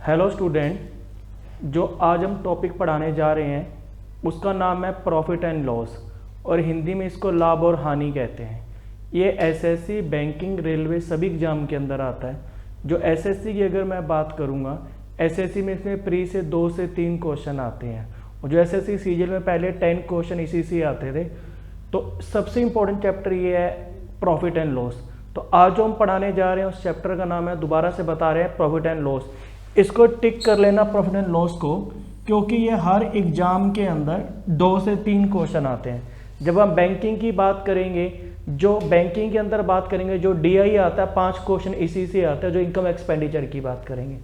Hello student, जो आज हम टॉपिक पढ़ाने जा रहे हैं उसका नाम है प्रॉफिट एंड लॉस और हिंदी में इसको लाभ और हानि कहते हैं। ये एसएससी, बैंकिंग, रेलवे सभी एग्जाम के अंदर आता है। जो एसएससी की अगर मैं बात करूँगा, एसएससी में इसमें प्री से 2 से 3 क्वेश्चन आते हैं और जो एसएससी सीजीएल में पहले 10 क्वेश्चन इसी से आते थे। तो सबसे इम्पोर्टेंट चैप्टर ये है प्रॉफिट एंड लॉस। तो आज जो हम पढ़ाने जा रहे हैं उस चैप्टर का नाम है, दोबारा से बता रहे हैं, प्रॉफिट एंड लॉस। इसको टिक कर लेना प्रॉफिट एंड लॉस को, क्योंकि ये हर एग्जाम के अंदर 2 से 3 क्वेश्चन आते हैं। जब हम बैंकिंग की बात करेंगे, जो बैंकिंग के अंदर बात करेंगे, जो डीआई आता है 5 क्वेश्चन इसी से आता है। जो इनकम एक्सपेंडिचर की बात करेंगे,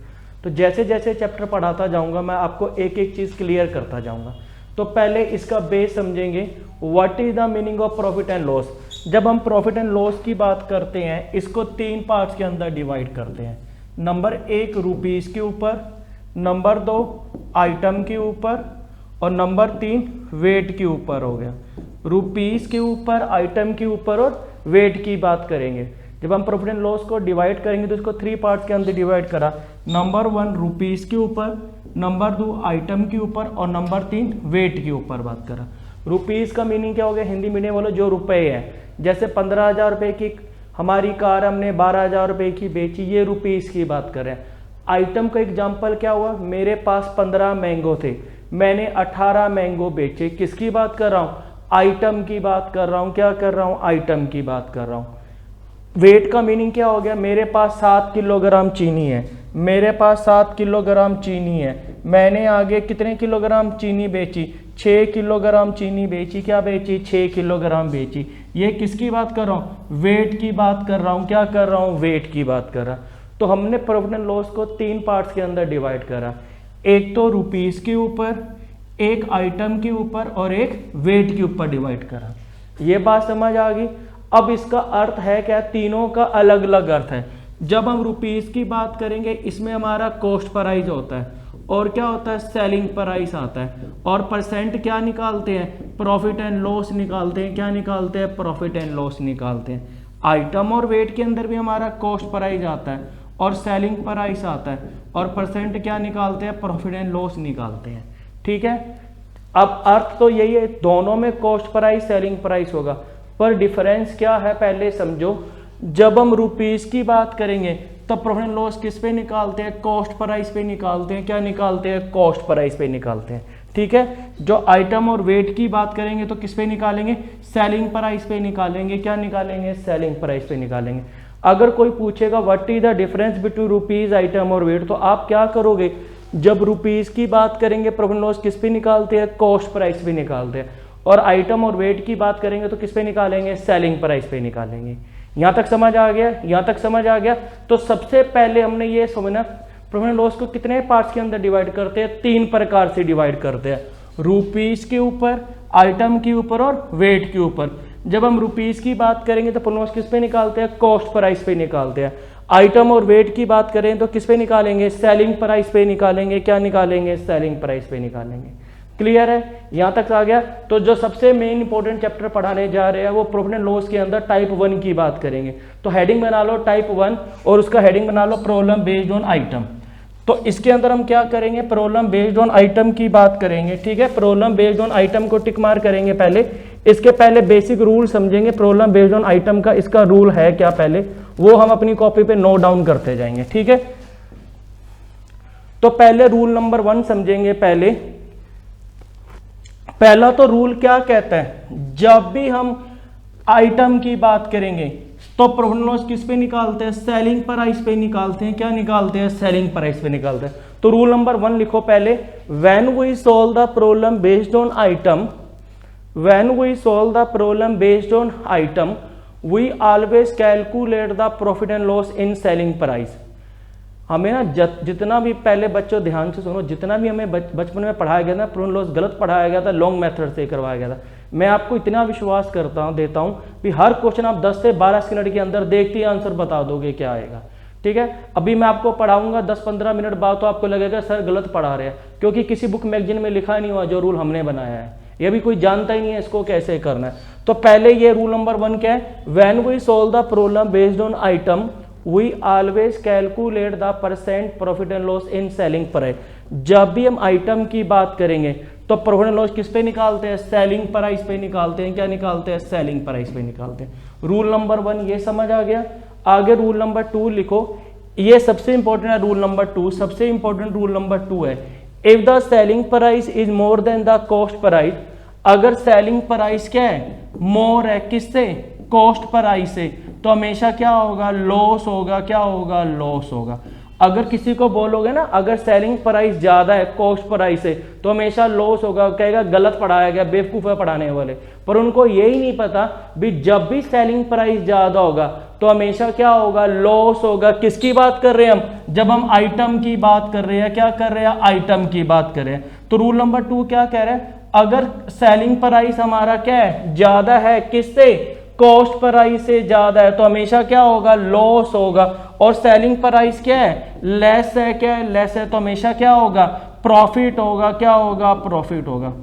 तो जैसे जैसे चैप्टर पढ़ाता जाऊंगा मैं आपको एक एक चीज़ क्लियर करता जाऊंगा। तो पहले इसका बेस समझेंगे, what is the meaning of profit and loss. जब हम प्रॉफिट एंड लॉस की बात करते हैं, इसको 3 पार्ट्स के अंदर डिवाइड करते हैं। नंबर 1 रुपीस के ऊपर, नंबर 2 आइटम के ऊपर और नंबर 3 वेट के ऊपर हो गया। रुपीस के ऊपर, आइटम के ऊपर और वेट की बात करेंगे। जब हम प्रॉफिट एंड लॉस को डिवाइड करेंगे तो इसको 3 पार्ट्स के अंदर डिवाइड करा। नंबर 1 रुपीस के ऊपर, नंबर 2 आइटम के ऊपर और नंबर 3 वेट के ऊपर बात करा। रुपीस का मीनिंग क्या हो गया हिंदी मीडियम वालों, जो रुपए है। जैसे 15,000 रुपये की हमारी कार हमने 12,000 रुपये की बेची, ये रुपीस की बात कर रहे हैं। आइटम का एग्जाम्पल क्या हुआ, मेरे पास 15 मैंगो थे, मैंने 18 मैंगो बेचे। किसकी बात कर रहा हूँ, आइटम की बात कर रहा हूँ। क्या कर रहा हूँ, आइटम की बात कर रहा हूँ। वेट का मीनिंग क्या हो गया, मेरे पास 7 किलोग्राम चीनी है, मेरे पास 7 किलोग्राम चीनी है, मैंने आगे कितने किलोग्राम चीनी बेची, 6 किलोग्राम चीनी बेची। क्या बेची, 6 किलोग्राम बेची। ये किसकी बात कर रहा हूँ, वेट की बात कर रहा हूँ। क्या कर रहा हूँ, वेट की बात कर रहा। तो हमने प्रॉफिट एंड लॉस को 3 पार्ट्स के अंदर डिवाइड करा। एक तो रुपीस के ऊपर, एक आइटम के ऊपर और एक वेट के ऊपर डिवाइड करा। ये बात समझ आ गई। अब इसका अर्थ है क्या, तीनों का अलग अलग अर्थ है। जब हम रुपीस की बात करेंगे, इसमें हमारा कॉस्ट प्राइस होता है और क्या होता है, सेलिंग प्राइस आता है। और परसेंट क्या निकालते हैं, प्रॉफिट एंड लॉस निकालते हैं। क्या निकालते हैं, प्रॉफिट एंड लॉस निकालते हैं। आइटम और वेट के अंदर भी हमारा कॉस्ट प्राइस आता है और सेलिंग प्राइस आता है और परसेंट क्या निकालते हैं, प्रॉफिट एंड लॉस निकालते हैं। ठीक है, अब अर्थ तो यही है, दोनों में कॉस्ट प्राइस सेलिंग प्राइस होगा, पर डिफरेंस क्या है पहले समझो। जब हम रुपीस की बात करेंगे तब प्रॉफिट एंड लॉस किस पे निकालते हैं, कॉस्ट प्राइस पे निकालते हैं। क्या निकालते हैं, कॉस्ट प्राइस पे निकालते हैं। ठीक है, जो आइटम और वेट की बात करेंगे तो किस पे निकालेंगे, सेलिंग प्राइस पे निकालेंगे। क्या निकालेंगे, सेलिंग प्राइस पे निकालेंगे। अगर कोई पूछेगा what is the difference between rupees, item और वेट, तो आप क्या करोगे, जब रुपीस की बात करेंगे प्रॉफिट एंड लॉस किस पे निकालते हैं, कॉस्ट प्राइस पे निकालते हैं। और आइटम और वेट की बात करेंगे तो किस पे निकालेंगे, सेलिंग प्राइस पे निकालेंगे। यहां तक समझ आ गया, यहां तक समझ आ गया। तो सबसे पहले हमने ये समझना, प्रॉफिट एंड लॉस को कितने पार्ट्स के अंदर डिवाइड करते हैं, 3 प्रकार से डिवाइड करते हैं। रुपीस के ऊपर, आइटम के ऊपर और वेट के ऊपर। जब हम रुपीस की बात करेंगे तो प्रॉफिट एंड लॉस किस पे निकालते हैं, कॉस्ट प्राइस पे निकालते हैं। आइटम और वेट की बात करें तो किस पे निकालेंगे, सेलिंग प्राइस पे निकालेंगे। क्या निकालेंगे, सेलिंग प्राइस पे निकालेंगे। क्लियर है, यहां तक आ गया। तो जो सबसे मेन इंपॉर्टेंट चैप्टर पढ़ाने जा रहे हैं वो प्रॉफिट एंड लॉस के अंदर टाइप 1 की बात करेंगे। तो हेडिंग बना लो टाइप 1 और उसका हेडिंग बना लो प्रॉब्लम बेस्ड ऑन आइटम। तो इसके अंदर हम क्या करेंगे, प्रॉब्लम बेस्ड ऑन आइटम की बात करेंगे। ठीक है, प्रॉब्लम बेस्ड ऑन आइटम को टिक मार करेंगे पहले। इसके पहले बेसिक रूल समझेंगे, प्रॉब्लम बेस्ड ऑन आइटम का इसका रूल है क्या, पहले वो हम अपनी कॉपी पे नोट डाउन करते जाएंगे। ठीक है, तो पहले रूल नंबर 1 समझेंगे। पहला तो रूल क्या कहता है, जब भी हम आइटम की बात करेंगे तो प्रॉफिट एंड लॉस किस पे निकालते हैं, सेलिंग प्राइस पे निकालते हैं। क्या निकालते हैं, सेलिंग प्राइस पे निकालते हैं। तो रूल नंबर 1 लिखो पहले, when we solve the problem based on item, when we solve the problem based on item we always calculate the profit and loss in selling price. हमें ना जितना भी, पहले बच्चों ध्यान से सुनो, जितना भी हमें बचपन में पढ़ाया गया था, प्रॉफिट एंड लॉस गलत पढ़ाया गया था, लॉन्ग मेथड से करवाया गया था। मैं आपको इतना विश्वास देता हूं कि हर क्वेश्चन आप 10 से 12 मिनट के अंदर देखते ही आंसर बता दोगे क्या आएगा। ठीक है, अभी मैं आपको पढ़ाऊंगा 10-15 मिनट बाद तो आपको लगेगा सर गलत पढ़ा रहे हैं, क्योंकि किसी बुक मैगजीन में लिखा नहीं हुआ जो रूल हमने बनाया है, ये भी कोई जानता ही नहीं है इसको कैसे करना है। तो पहले ये रूल नंबर 1 क्या है, when we solve the problem based on item we always calculate the percent profit and loss in selling price. जब भी हम आइटम की बात करेंगे तो प्रॉफिट एंड लॉस किस पे निकालते हैं? सेलिंग प्राइस पे निकालते हैं। क्या निकालते हैं? सेलिंग प्राइस पे निकालते हैं। रूल नंबर 1 ये समझ आ गया। आगे रूल नंबर 2 लिखो, ये सबसे इंपॉर्टेंट है। रूल नंबर 2 सबसे इंपॉर्टेंट रूल नंबर 2 है, if the selling price is more than the cost price. अगर सेलिंग प्राइस क्या है? मोर है किससे? कॉस्ट प्राइस से, तो हमेशा क्या होगा? लॉस होगा। क्या होगा? लॉस होगा। अगर किसी को बोलोगे ना अगर सेलिंग प्राइस ज्यादा है कॉस्ट प्राइस से तो हमेशा लॉस होगा, कहेगा गलत पढ़ाया गया, बेवकूफ है पढ़ाने वाले। पर उनको यही नहीं पता भी जब भी सेलिंग प्राइस ज्यादा होगा तो हमेशा क्या होगा? लॉस होगा। किसकी बात कर रहे हैं हम? जब हम आइटम की बात कर रहे हैं। क्या कर रहे हैं? आइटम की बात कर रहे हैं। तो रूल नंबर 2 क्या कह रहे हैं? अगर सेलिंग प्राइस हमारा क्या है? ज्यादा है किससे? कॉस्ट प्राइस से ज्यादा है, तो हमेशा क्या होगा? लॉस होगा। और सेलिंग प्राइस क्या है? लेस है। क्या है? लेस है, तो हमेशा क्या होगा? प्रॉफिट होगा। क्या होगा? प्रॉफिट होगा।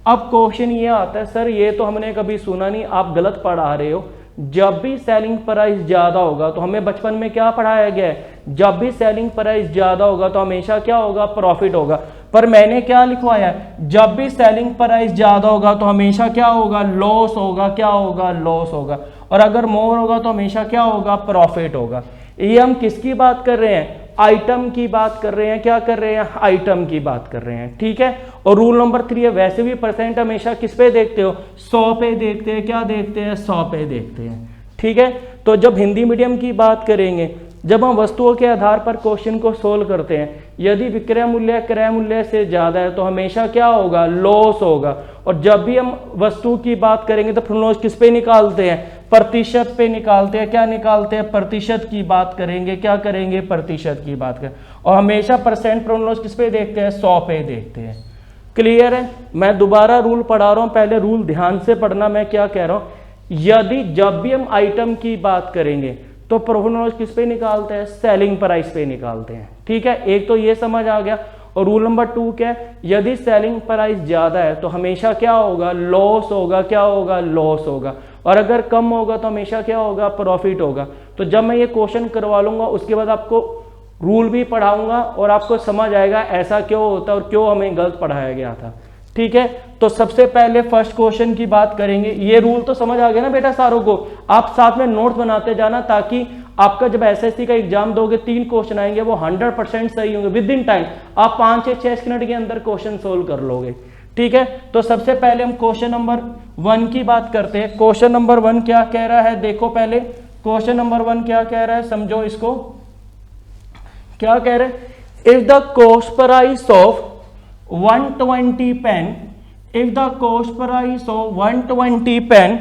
अब क्वेश्चन ये आता है, सर ये तो हमने कभी सुना नहीं, आप गलत पढ़ा रहे हो। जब भी सेलिंग प्राइस ज्यादा होगा तो हमें बचपन में क्या पढ़ाया गया है? जब भी सेलिंग प्राइस ज्यादा होगा तो हमेशा क्या होगा? प्रॉफिट होगा। पर मैंने क्या लिखवाया है? जब भी सेलिंग प्राइस ज्यादा होगा तो हमेशा क्या होगा? लॉस होगा। क्या होगा? लॉस होगा। और अगर मोर होगा तो हमेशा क्या होगा? प्रॉफिट होगा। ये हम किसकी बात कर रहे हैं? आइटम की बात कर रहे हैं। क्या कर रहे हैं? आइटम की बात कर रहे हैं। ठीक है। और रूल नंबर 3 है, वैसे भी परसेंट हमेशा किस पे देखते हो? 100 पे देखते हैं। क्या देखते हैं? 100 पे देखते हैं। ठीक है। तो जब हिंदी मीडियम की बात करेंगे, जब हम वस्तुओं के आधार पर क्वेश्चन को सोल्व करते हैं, यदि विक्रय मूल्य क्रय मूल्य से ज्यादा है तो हमेशा क्या होगा? लॉस होगा। और जब भी हम वस्तु की बात करेंगे तो प्रॉफिट लॉस किस पे निकालते हैं? प्रतिशत पे निकालते हैं। क्या निकालते हैं? प्रतिशत की बात करेंगे। क्या करेंगे? प्रतिशत की बात करें। और हमेशा परसेंट प्रॉफिट लॉस किस पे देखते हैं? 100 पे देखते हैं। क्लियर है? मैं दोबारा रूल पढ़ा रहा हूं, पहले रूल ध्यान से पढ़ना। मैं क्या कह रहा हूं, यदि जब भी हम आइटम की बात करेंगे तो प्रॉफिट लॉस किस पे निकालते हैं? सेलिंग प्राइस पे निकालते हैं। ठीक है, एक तो ये समझ आ गया। और रूल नंबर 2 क्या है? यदि सेलिंग प्राइस ज्यादा है तो हमेशा क्या होगा? लॉस होगा। क्या होगा? लॉस होगा। और अगर कम होगा तो हमेशा क्या होगा? प्रॉफिट होगा। तो जब मैं ये क्वेश्चन करवा लूंगा उसके बाद आपको रूल भी पढ़ाऊंगा और आपको समझ आएगा ऐसा क्यों होता है और क्यों हमें गलत पढ़ाया गया था। ठीक है, तो सबसे पहले फर्स्ट क्वेश्चन की बात करेंगे। ये रूल तो समझ आ गया ना बेटा सारों को? आप साथ में नोट्स बनाते जाना ताकि आपका जब एसएससी का एग्जाम दोगे 3 क्वेश्चन आएंगे वो 100% सही होंगे। विद इन टाइम आप 5 से 6 मिनट के अंदर क्वेश्चन सोल्व कर लोगे। ठीक है, तो सबसे पहले हम क्वेश्चन नंबर 1 की बात करते हैं। क्वेश्चन नंबर 1 क्या कह रहा है? देखो पहले क्वेश्चन नंबर 1 क्या कह रहा है, समझो इसको। क्या कह रहे हैं? If the cost price of 120 pen, if the cost price of 120 pen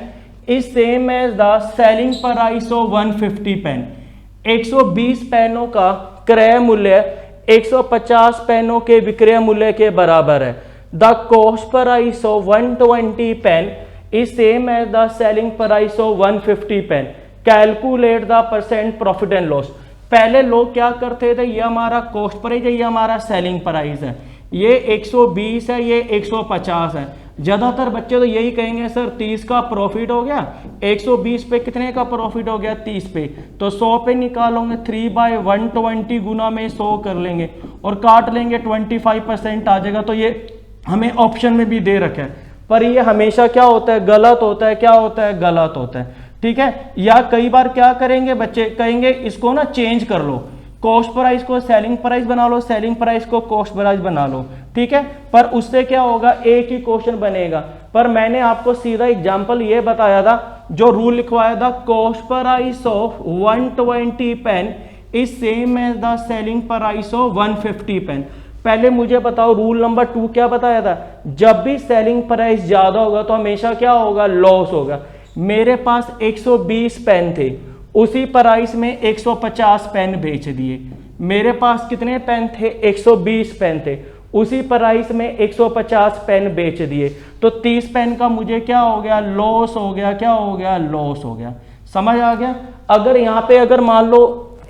is same as the selling price of 150 pen, 120 पेनों का क्रय मूल्य 150 पेनों के विक्रय मूल्य के बराबर है। The cost price of 120 pen is same as the selling price of 150 pen, calculate the percent profit and loss. पहले लोग क्या करते थे, ये हमारा कॉस्ट प्राइस है, ये हमारा सेलिंग प्राइस है, ये 120 है, ये 150 है। ज्यादातर बच्चे तो यही कहेंगे सर 30 का प्रॉफिट हो गया, 120 पे कितने का प्रॉफिट हो गया? 30 पे। तो 100 पे निकालोगे 3/120 गुना में 100 कर लेंगे और काट लेंगे 25% आ जाएगा। तो ये हमें ऑप्शन में भी दे रखा है, पर ये हमेशा क्या होता है? गलत होता है। क्या होता है? गलत होता है। ठीक है, या कई बार क्या करेंगे बच्चे, कहेंगे इसको ना चेंज कर लो, कॉस्ट प्राइस को सेलिंग प्राइस बना लो, सेलिंग प्राइस को कॉस्ट प्राइस बना लो। ठीक है, पर उससे क्या होगा? एक ही क्वेश्चन बनेगा। पर मैंने आपको सीधा एग्जांपल ये बताया था, जो रूल लिखवाया था, cost price of 120 pen is same as the selling price of 150 pen. पहले मुझे बताओ रूल नंबर 2 क्या बताया था? जब भी सेलिंग प्राइस ज्यादा होगा तो हमेशा क्या होगा? लॉस होगा। मेरे पास 120 पेन थे, उसी प्राइस में 150 पेन बेच दिए। मेरे पास कितने पेन थे? 120 पेन थे, उसी प्राइस में 150 पेन बेच दिए। तो 30 पेन का मुझे क्या हो गया? लॉस हो गया। क्या हो गया? लॉस हो गया। समझ आ गया? अगर यहाँ पे अगर मान लो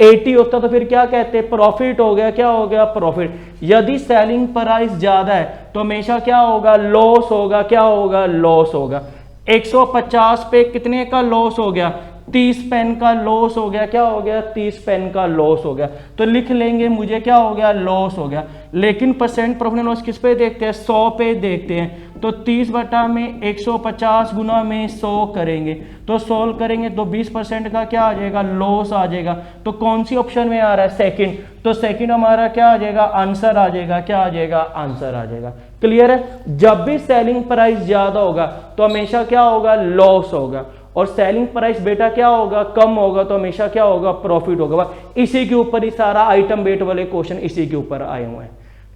80 होता तो फिर क्या कहते? प्रॉफिट हो गया। क्या हो गया? प्रॉफिट। यदि सेलिंग प्राइस ज्यादा है तो हमेशा क्या होगा? लॉस होगा। क्या होगा? लॉस होगा। 150 पे कितने का लॉस हो गया? 30 पेन का लॉस हो गया, क्या हो गया, 30 पेन का लॉस हो गया। तो लिख लेंगे मुझे क्या हो गया, लॉस हो गया। लेकिन परसेंट प्रॉफिट एंड लॉस किस पे देखते हैं, 100 पे देखते हैं। तो 30 बटा में 150 गुना में 100 करेंगे, तो सोल्व करेंगे तो 20% का क्या आ जाएगा, लॉस आ जाएगा। तो कौन सी ऑप्शन में आ रहा है, सेकंड। तो सेकंड हमारा क्या आ जाएगा, आंसर आ जाएगा, क्या आ जाएगा, आंसर आ जाएगा। क्लियर है। जब भी सेलिंग प्राइस ज्यादा होगा तो हमेशा क्या होगा, लॉस होगा, और सेलिंग प्राइस बेटा क्या होगा, कम होगा, तो हमेशा क्या होगा, प्रॉफिट होगा। इसी के ऊपर ही सारा आइटम वेट वाले क्वेश्चन इसी के ऊपर आए हुए हैं।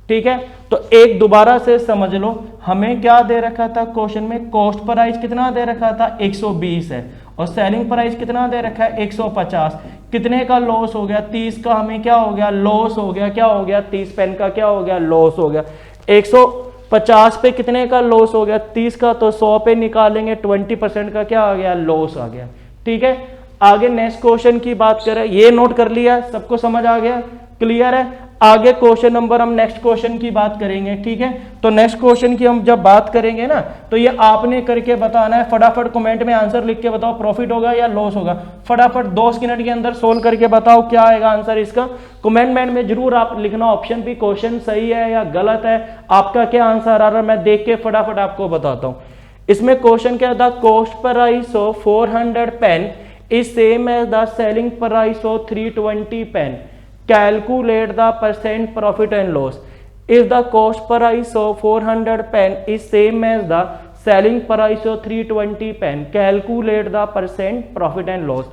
ठीक है, तो एक दोबारा से समझ लो, हमें क्या दे रखा था क्वेश्चन में, कॉस्ट प्राइस कितना दे रखा था, 120 है, और सेलिंग प्राइस कितना दे रखा है, 150। कितने का लॉस हो गया, 30 का हमें क्या हो गया, लॉस हो गया, क्या हो गया, 30 पेन का क्या हो गया, लॉस हो गया। 150 पे कितने का लॉस हो गया, 30 का, तो 100 पे निकालेंगे 20% का क्या आ गया, लॉस आ गया। ठीक है, आगे नेक्स्ट क्वेश्चन की बात करें, ये नोट कर लिया, सबको समझ आ गया, क्लियर है। आगे क्वेश्चन नंबर हम नेक्स्ट क्वेश्चन की बात करेंगे। ठीक है, तो नेक्स्ट क्वेश्चन की हम जब बात करेंगे ना, तो ये आपने करके बताना है। फटाफट कमेंट में आंसर लिख के बताओ, प्रॉफिट होगा या लॉस होगा। फटाफट 2 मिनट के अंदर सोल्व करके बताओ क्या आएगा आंसर इसका। कमेंट में जरूर आप लिखना ऑप्शन भी, क्वेश्चन सही है या गलत है, आपका क्या आंसर आ रहा है, मैं देख के फटाफट आपको बताता हूं। इसमें क्वेश्चन क्या था, cost price of 400 pen is same as the selling price of 320 pen, calculate the percent profit and loss. If the cost price of 400 pen is same as the selling price of 320 pen, calculate the percent profit and loss.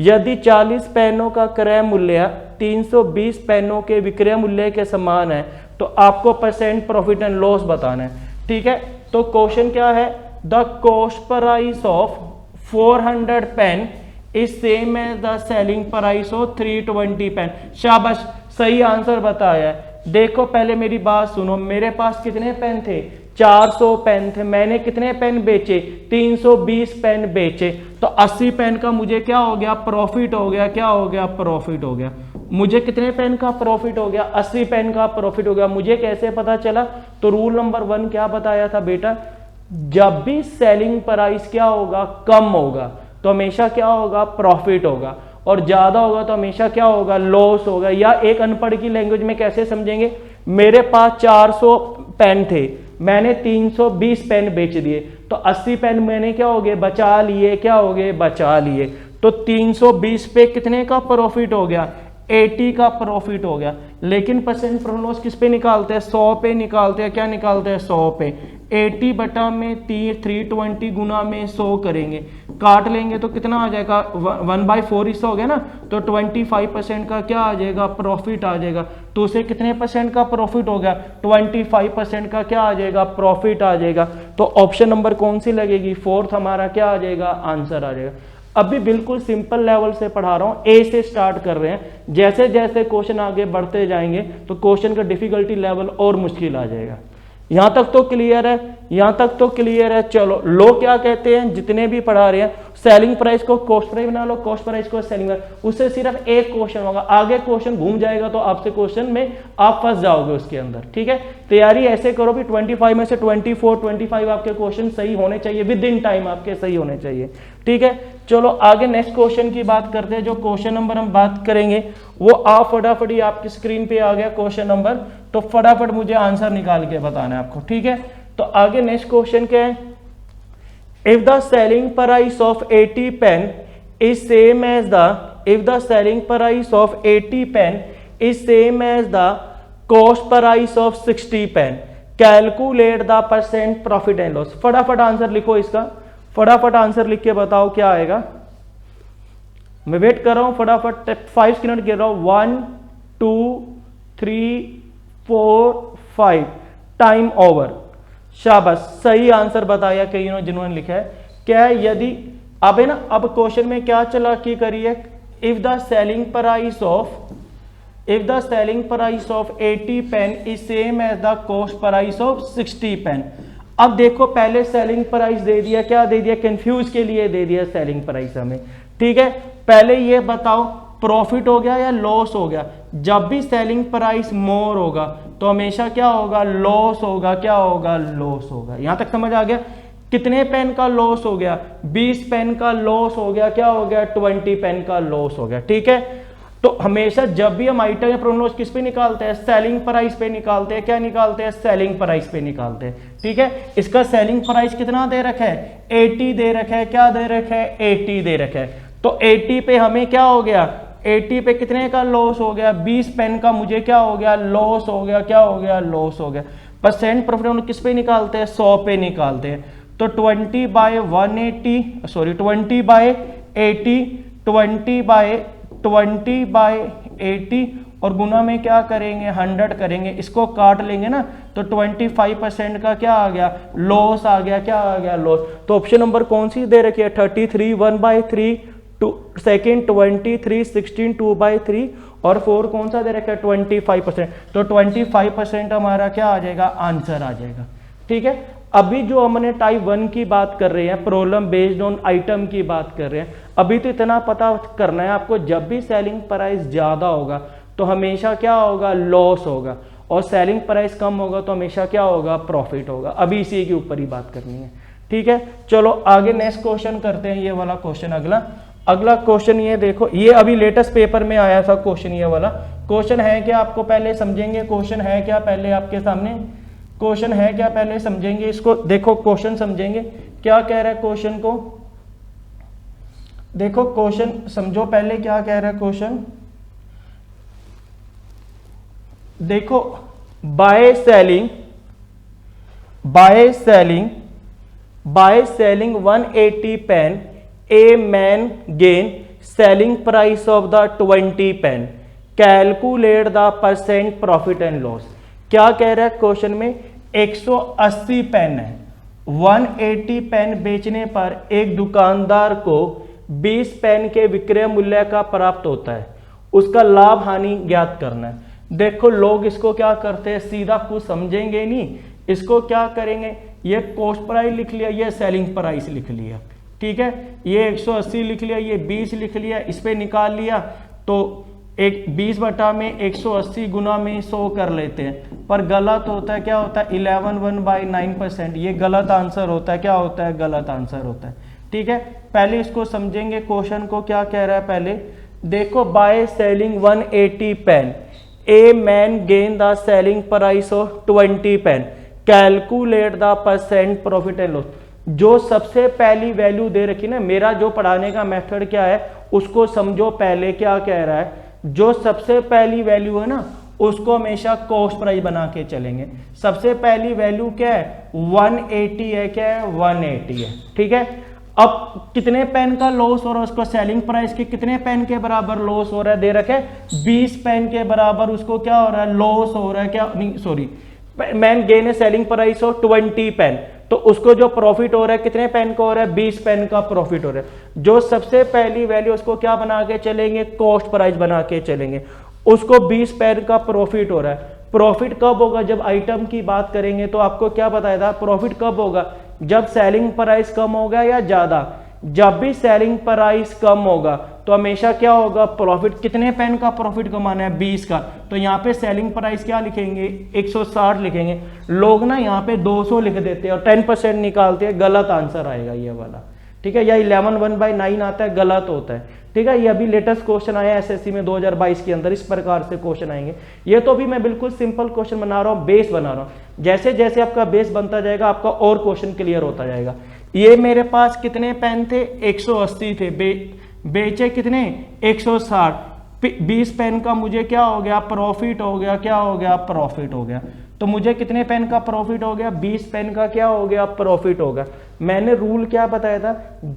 यदि 40 पेनों का क्रय मूल्य 320 पेनों के विक्रय मूल्य के समान है तो आपको परसेंट प्रॉफिट एंड लॉस बताना है। ठीक है, तो क्वेश्चन क्या है, the cost price of 400 pen is same as the selling price of 320 pen. शाबाश, सही आंसर बताया है। देखो पहले मेरी बात सुनो, मेरे पास कितने पेन थे, 400 पेन थे, मैंने कितने पेन बेचे, 320 पेन बेचे, तो 80 पेन का मुझे क्या हो गया, प्रॉफिट हो गया, क्या हो गया, प्रॉफिट हो गया। मुझे कितने पेन का प्रॉफिट हो गया, 80 पेन का प्रॉफिट हो गया। मुझे कैसे पता चला, तो रूल नंबर 1 क्या बताया था बेटा, जब भी सेलिंग प्राइस क्या होगा, कम होगा, तो हमेशा क्या होगा, प्रॉफिट होगा, और ज्यादा होगा तो हमेशा क्या होगा, लॉस होगा। या एक अनपढ़ की लैंग्वेज में कैसे समझेंगे, मेरे पास 400 पेन थे, मैंने 320 पेन बेच दिए, तो 80 पेन मैंने क्या हो गए, बचा लिए, क्या हो गए, बचा लिए। तो 320 पे कितने का प्रॉफिट हो गया, 80 का प्रॉफिट हो गया। लेकिन परसेंट प्रॉफिट लॉस किस पे निकालते हैं, 100 पे निकालते हैं, क्या निकालते हैं, 100 पे। 80 बटा में 320 गुना में 100 करेंगे, काट लेंगे तो कितना आ जाएगा, 1/4 हिस्सा हो गया ना, तो 25% का क्या आ जाएगा, प्रॉफिट आ जाएगा। तो उसे कितने परसेंट का प्रॉफिट हो गया, 25% का क्या आ जाएगा, प्रॉफिट आ जाएगा। तो ऑप्शन नंबर कौन सी लगेगी, 4th हमारा क्या आ जाएगा, आंसर आ जाएगा। अभी बिल्कुल सिंपल लेवल से पढ़ा रहा हूं, ए से स्टार्ट कर रहे हैं। जैसे जैसे क्वेश्चन आगे बढ़ते जाएंगे तो क्वेश्चन का डिफिकल्टी लेवल और मुश्किल आ जाएगा। यहां तक तो क्लियर है, यहां तक तो क्लियर है। चलो, लो क्या कहते हैं, जितने भी पढ़ा रहे हैं, सेलिंग प्राइस को कॉस्ट प्राइस बना लो, कॉस्ट प्राइस को सेलिंग प्राइस, उससे सिर्फ एक क्वेश्चन होगा, आगे क्वेश्चन घूम जाएगा तो आपसे क्वेश्चन में आप फंस जाओगे उसके अंदर। ठीक है, तैयारी ऐसे करो भी 25 में से 25 आपके क्वेश्चन सही होने चाहिए, विद इन टाइम आपके सही होने चाहिए। ठीक है, चलो आगे नेक्स्ट क्वेश्चन की बात करते हैं। जो क्वेश्चन नंबर हम बात करेंगे वो आप फटाफट ही आपकी स्क्रीन पे आ गया क्वेश्चन नंबर, तो फटाफट मुझे आंसर निकाल के बताना है आपको। ठीक है, तो आगे नेक्स्ट क्वेश्चन क्या है, if the selling price of 80 pen is same as the, if the selling price of 80 pen is same as the cost price of 60 pen, calculate the percent profit and loss. फटाफट answer लिखो इसका, फटाफट answer लिख के बताओ क्या आएगा। मैं वेट कर रहा हूं, फटाफट 5 मिनट गिर रहा हूं, 1 2 3 4 5, टाइम ओवर। शाबाश, सही आंसर बताया कईयों जिन्होंने लिखा है। क्या है, यदि अब है ना, अब क्वेश्चन में क्या चालाकी करी है, if the selling price of, if the selling price of 80 pen is same as the cost price of 60 pen। अब देखो पहले सेलिंग प्राइस दे दिया, क्या दे दिया, कंफ्यूज के लिए दे दिया सेलिंग प्राइस हमें। ठीक है, पहले ये बताओ प्रॉफिट हो गया या लॉस हो गया। जब भी सेलिंग प्राइस मोर होगा तो हमेशा क्या होगा, लॉस होगा, क्या होगा, लॉस होगा। यहां तक समझ आ गया। कितने पेन का लॉस हो गया, 20 पेन का लॉस हो गया, क्या हो गया, 20 पेन का लॉस हो गया। ठीक है, तो हमेशा जब भी हम आइटम या प्रॉफिट लॉस किस पे निकालते हैं, सेलिंग प्राइस पे निकालते हैं। क्या निकालते हैं, सेलिंग प्राइस पे निकालते हैं। ठीक है, इसका सेलिंग प्राइस कितना दे रखा है, 80 दे रखा है। क्या दे रखा है, 80 दे रखा है। तो 80 पे हमें क्या हो गया, 80 पे कितने का लॉस हो गया, 20 पेन का मुझे क्या हो गया, लॉस हो गया। क्या हो गया, लॉस हो गया। परसेंट प्रॉफिट हम किस पे निकालते हैं, 100 पे निकालते हैं। तो 20 बाय 180 सॉरी 20 बाय 80, 20 बाय 80 और गुना में क्या करेंगे, 100 करेंगे। इसको काट लेंगे ना, तो 25% का क्या आ गया, लॉस आ गया। क्या आ गया, लॉस। तो ऑप्शन नंबर कौन सी दे रखी है, 33 1/3, सेकेंड 23 16 2/3 और 4 कौन सा दे रखा है, 25%। तो 25% हमारा क्या आ जाएगा, आंसर आ जाएगा। ठीक है, अभी जो हमने टाइप 1 की बात कर रहे हैं, प्रॉब्लम बेस्ड ऑन आइटम की बात कर रहे हैं, अभी तो इतना पता करना है आपको, जब भी सेलिंग प्राइस ज्यादा होगा तो हमेशा क्या होगा, लॉस होगा, और सेलिंग प्राइस कम होगा तो हमेशा क्या होगा, प्रॉफिट होगा। अभी इसी के ऊपर ही बात करनी है। ठीक है, चलो आगे नेक्स्ट क्वेश्चन करते हैं। ये वाला क्वेश्चन अगला क्वेश्चन ये देखो, ये अभी लेटेस्ट पेपर में आया था क्वेश्चन। ये वाला क्वेश्चन है क्या, आपको पहले समझेंगे क्वेश्चन है क्या, पहले आपके सामने क्वेश्चन है क्या, पहले समझेंगे इसको। देखो क्वेश्चन समझेंगे, क्या कह रहा है क्वेश्चन को, देखो क्वेश्चन समझो पहले क्या कह रहा है क्वेश्चन। देखो, by selling 180 pen, a man gain selling price of the 20 pen, calculate the percent profit and loss। क्या कह रहा है क्वेश्चन में, 180 पेन है, 180 पेन बेचने पर एक दुकानदार को 20 पेन के विक्रय मूल्य का प्राप्त होता है, उसका लाभ हानि ज्ञात करना है। देखो लोग इसको क्या करते हैं, सीधा कुछ समझेंगे नहीं, इसको क्या करेंगे, ये कॉस्ट प्राइस लिख लिया, ये सेलिंग प्राइस लिख लिया। ठीक है, ये 180 लिख लिया, ये 20 लिख लिया, इस पे निकाल लिया, तो एक 20 बटा में 180 गुना में 100 कर लेते हैं, पर गलत होता है। क्या होता है, 11 1/9%, ये गलत आंसर होता है। क्या होता है, गलत आंसर होता है। ठीक है, पहले इसको समझेंगे क्वेश्चन को, क्या कह रहा है पहले देखो, by selling 180 pen, a man gain the selling price of 20 pen, calculate the percent profit and loss. जो सबसे पहली वैल्यू दे रखी ना, मेरा जो पढ़ाने का मेथड क्या है उसको समझो पहले। क्या कह रहा है, जो सबसे पहली वैल्यू है ना उसको हमेशा कॉस्ट प्राइस बना के चलेंगे। सबसे पहली वैल्यू क्या है, 180 है। क्या है, 180 है। ठीक है, अब कितने पेन का लॉस हो रहा है, उसको सेलिंग प्राइस के कितने पेन के बराबर लॉस हो रहा है, दे रखे 20 पेन के बराबर उसको क्या हो रहा है, लॉस हो रहा है। क्या नहीं सॉरी, मैन गेन है सेलिंग प्राइस ऑफ 20 पेन, तो उसको जो प्रॉफिट हो रहा है कितने पेन का हो रहा है, 20 पेन का प्रॉफिट हो रहा है। जो सबसे पहली वैल्यू उसको क्या बना के चलेंगे, कॉस्ट प्राइस बना के चलेंगे। उसको 20 पेन का प्रॉफिट हो रहा है। प्रॉफिट कब होगा, जब आइटम की बात करेंगे तो आपको क्या बताया था, प्रॉफिट कब होगा, जब सेलिंग प्राइस कम होगा या ज्यादा। जब भी सेलिंग प्राइस कम होगा तो हमेशा क्या होगा, प्रॉफिट। कितने पेन का प्रॉफिट कमाना है, 20 का, तो यहाँ पे सेलिंग प्राइस क्या लिखेंगे, 160 लिखेंगे। लोग ना यहाँ पे 200 लिख देते हैं और 10% निकालते हैं, गलत आंसर आएगा ये वाला। ठीक है, या 11 1/9 आता है, गलत होता है। ठीक है, ये अभी लेटेस्ट क्वेश्चन आया एसएससी में 2022 के अंदर, इस प्रकार से क्वेश्चन आएंगे। ये तो भी मैं बिल्कुल सिंपल क्वेश्चन बना रहा हूँ, बेस बना रहा हूँ। जैसे जैसे आपका बेस बनता जाएगा आपका और क्वेश्चन क्लियर होता जाएगा। ये मेरे पास कितने पेन थे, 180 थे, बेचे कितने, 160। 20 पेन का मुझे क्या हो गया, प्रॉफिट हो गया। क्या हो गया, प्रॉफिट हो गया। तो मुझे कितने पेन का प्रॉफिट हो गया, 20 पेन का क्या हो गया, प्रॉफिट होगा। मैंने रूल क्या बताया था,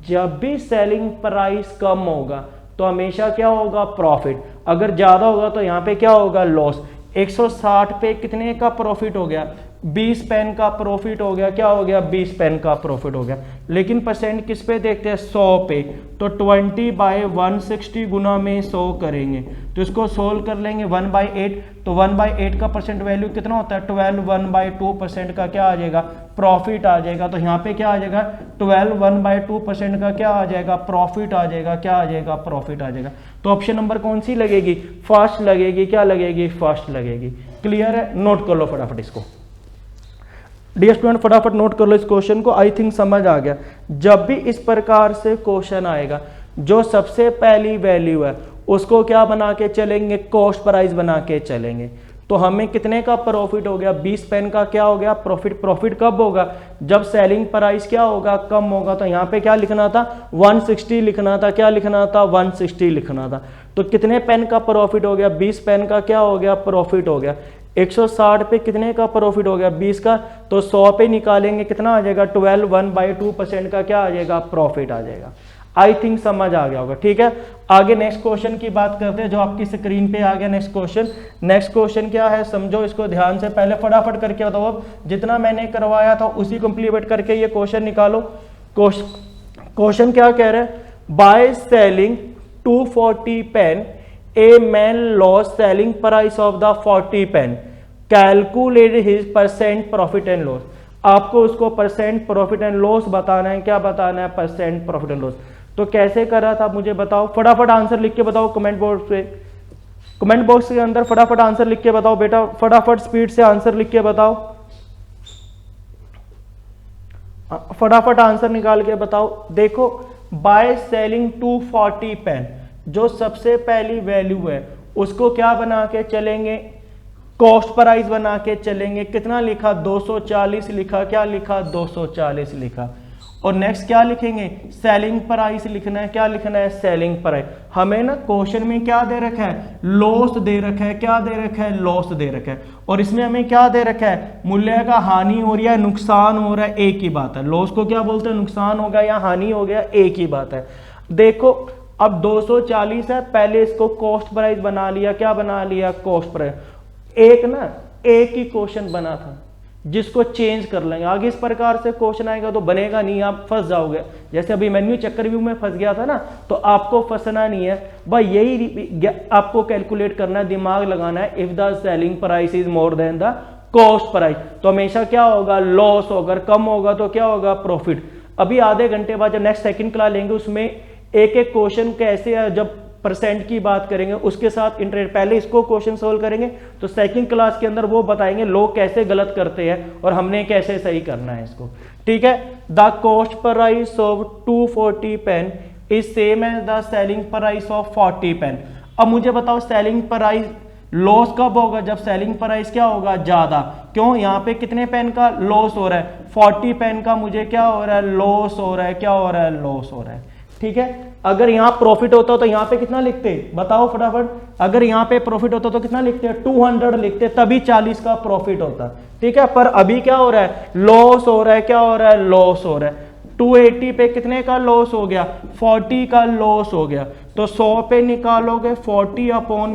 जब भी सेलिंग प्राइस कम होगा तो हमेशा क्या होगा, प्रॉफिट। अगर ज्यादा होगा तो यहाँ पे क्या होगा, लॉस। 160 पे कितने का प्रॉफिट हो गया, 20 पेन का प्रॉफिट हो गया। क्या हो गया, 20 पेन का प्रॉफिट हो गया। लेकिन परसेंट किस पे देखते हैं, 100 पे। तो 20/160 गुना में 100 करेंगे, तो इसको सोल्व कर लेंगे 1/8। तो 1/8 का परसेंट वैल्यू कितना होता है, 12। 1/2% का क्या आ जाएगा, प्रॉफिट आ जाएगा। तो यहाँ पे क्या आ जाएगा, 12 1/2% का क्या आ जाएगा, प्रॉफिट आ जाएगा। क्या आ जाएगा, प्रॉफिट आ जाएगा। तो ऑप्शन नंबर कौन सी लगेगी, फर्स्ट लगेगी। क्या लगेगी, फर्स्ट लगेगी। क्लियर है, नोट कर लो फटाफट इसको। डियर स्टूडेंट फटाफट नोट कर लो इस क्वेश्चन को, आई थिंक समझ आ गया। जब भी इस प्रकार से क्वेश्चन आएगा, जो सबसे पहली वैल्यू है उसको क्या बना के चलेंगे, कॉस्ट प्राइस बना के चलेंगे। तो हमें कितने का प्रॉफिट हो गया, 20 पेन का क्या हो गया प्रॉफिट। प्रॉफिट कब होगा, जब सेलिंग प्राइस क्या होगा, कम होगा। तो यहाँ पे क्या लिखना था, 160 लिखना था। क्या लिखना था, 160 लिखना था। तो कितने पेन का प्रॉफिट हो गया, 20 पेन का क्या हो गया प्रॉफिट हो गया। 160 पे कितने का प्रॉफिट हो गया, 20 का। तो 100 पे निकालेंगे कितना आ जाएगा, 12, 1/2% का क्या आ जाएगा, प्रॉफिट आ जाएगा। आई थिंक समझ आ गया होगा। ठीक है, आगे नेक्स्ट क्वेश्चन की बात करते हैं जो आपकी स्क्रीन पे आ गया। नेक्स्ट क्वेश्चन क्या है, समझो इसको ध्यान से, पहले फटाफट करके बताओ। अब जितना मैंने करवाया था उसी कंप्लीट करके ये क्वेश्चन निकालो। क्वेश्चन क्या कह रहे हैं, by selling 240 pen a man loss selling price of the 40 pen, calculate his percent profit and loss. आपको उसको परसेंट प्रॉफिट एंड लॉस बताना है। क्या बताना है, परसेंट प्रॉफिट एंड लॉस। तो कैसे करा था मुझे बताओ, फटाफट आंसर लिख के बताओ कमेंट बॉक्स पे, कमेंट बॉक्स के अंदर फटाफट आंसर लिख के बताओ बेटा, फटाफट स्पीड से आंसर लिख के बताओ, फटाफट आंसर निकाल के बताओ। देखो, बाय सेलिंग 240 पेन, जो सबसे पहली वैल्यू है उसको क्या बना के चलेंगे, कॉस्ट प्राइस बना के चलेंगे। कितना लिखा, 240 लिखा। क्या लिखा, 240 लिखा। और नेक्स्ट क्या लिखेंगे, सेलिंग प्राइस लिखना है। क्या लिखना है, सेलिंग प्राइस। हमें ना क्वेश्चन में क्या दे रखा है, लॉस दे रखा है। क्या दे रखा है, लॉस दे रखा है। और इसमें हमें क्या दे रखा है, मूल्य का हानि हो रही है, नुकसान हो रहा है, एक ही बात है। लॉस को क्या बोलते हैं, नुकसान हो गया या हानि हो गया, एक ही बात है। देखो अब 240 है, पहले इसको कॉस्ट प्राइस बना लिया। क्या बना लिया, कॉस्ट प्राइस। एक ही क्वेश्चन बना था जिसको चेंज कर लेंगे। आगे इस प्रकार से क्वेश्चन आएगा तो बनेगा नहीं, आप फंस जाओगे। जैसे अभी मेन्यू चक्रव्यूह में फंस गया था ना, तो आपको फंसना नहीं है भाई, यही आपको कैलकुलेट करना है, दिमाग लगाना है। If the selling price is more than the cost price, तो हमेशा क्या होगा, लॉस होगा। अगर कम होगा तो क्या होगा, प्रॉफिट। अभी आधे घंटे बाद जब नेक्स्ट सेकंड क्लास लेंगे उसमें एक एक क्वेश्चन कैसे है, जब परसेंट की बात करेंगे उसके साथ इंटरेस्ट, पहले इसको क्वेश्चन सोल्व करेंगे तो सेकंड क्लास के अंदर वो बताएंगे लोग कैसे गलत करते हैं और हमने कैसे सही करना है इसको। ठीक है, the cost price of 240 pen is same as the selling price of 40 pen. अब मुझे बताओ सेलिंग प्राइस लॉस कब होगा, जब सेलिंग प्राइस क्या होगा, ज्यादा। क्यों, यहाँ पे कितने पेन का लॉस हो रहा है, 40 पेन का मुझे क्या हो रहा है, लॉस हो रहा है। क्या हो रहा है, लॉस हो रहा है। ठीक है, अगर यहाँ प्रॉफिट होता तो यहाँ पे कितना लिखते, बताओ फटाफट। अगर यहाँ पे प्रॉफिट होता तो कितना लिखते, 200 लिखते, तभी 40 का प्रॉफिट होता। ठीक है, पर अभी क्या हो रहा है, लॉस हो रहा है। क्या हो रहा है, लॉस हो रहा है। 280 पे कितने का लॉस हो गया, 40 का लॉस हो गया। तो 100 पे निकालोगे 40 अपॉन